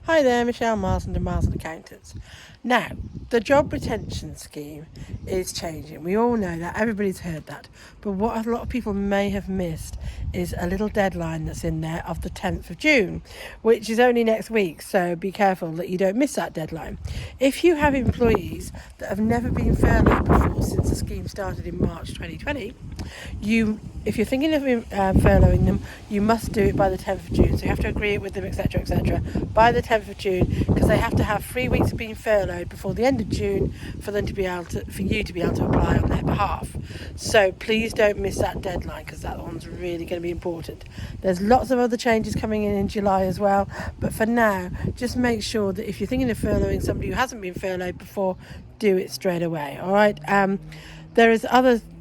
Hi there, Michelle Marsland and Marsland Accountants. Now, the job retention scheme is changing. We all know that, everybody's heard that. But what a lot of people may have missed is a little deadline that's in there of the 10th of June, which is only next week, so be careful that you don't miss that deadline. If you have employees that have never been furloughed before since the scheme started in March 2020, if you're thinking of furloughing them, you must do it by the 10th of June. So you have to agree it with them, etc., etc., by the 10th of June, because they have to have 3 weeks of being furloughed before the end of June for you to be able to apply on their behalf. So please don't miss that deadline, because that one's really going to be important. There's lots of other changes coming in July as well, but for now, just make sure that if you're thinking of furloughing somebody who hasn't been furloughed before, do it straight away. All right.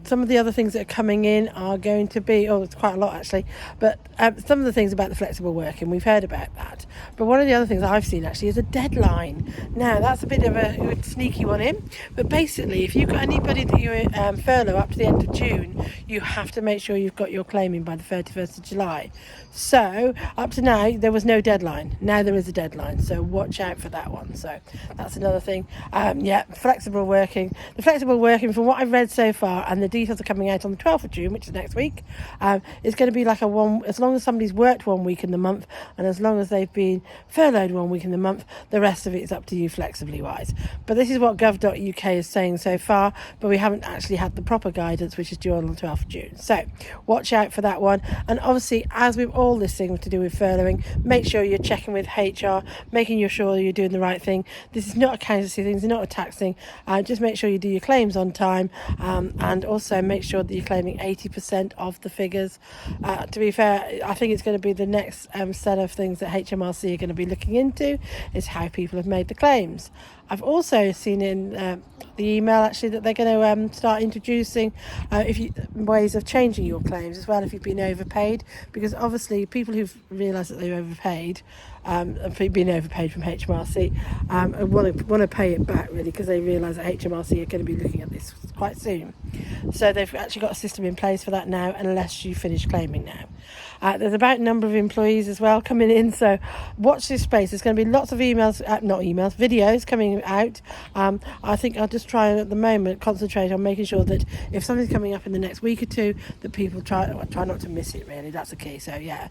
Some of the other things that are coming in are going to be, it's quite a lot actually, but some of the things about the flexible working, we've heard about that. But one of the other things I've seen actually is a deadline. Now, that's a bit of a sneaky one in, but basically, if you've got anybody that you furlough up to the end of June, you have to make sure you've got your claim in by the 31st of July. So, up to now, there was no deadline. Now there is a deadline, so watch out for that one. So, that's another thing. Flexible working. The flexible working, from what I've read so far, and the details are coming out on the 12th of June, which is next week, it's going to be like as long as somebody's worked 1 week in the month, and as long as they've been furloughed 1 week in the month, the rest of it is up to you flexibly wise. But this is what gov.uk is saying so far, but we haven't actually had the proper guidance, which is due on the 12th of June. So, watch out for that one. And obviously, as with all this thing to do with furloughing, make sure you're checking with HR, making sure you're doing the right thing. This is not a accountancy thing, it's not a tax thing. Just make sure you do your claims on time, and also make sure that you're claiming 80% of the figures. To be fair, I think it's going to be the next set of things that HMRC are going to be looking into, is how people have made the claims. I've also seen in the email actually that they're going to start introducing ways of changing your claims as well if you've been overpaid, because obviously people who've realised that they're overpaid and been overpaid from HMRC want to pay it back, really, because they realise that HMRC are going to be looking at this quite soon. So they've actually got a system in place for that now, unless you finish claiming now. There's about a number of employees as well coming in, so watch this space. There's going to be lots of videos coming out. I think I'll just try at the moment concentrate on making sure that if something's coming up in the next week or two, that people try not to miss it, really. That's the key. So yeah,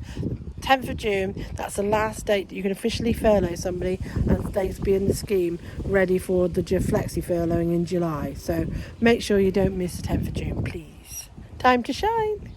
10th of June, that's the last date that you can officially furlough somebody, and they be in the scheme ready for the flexi furloughing in July. So make sure you don't miss the 10th of June, please. Time to shine.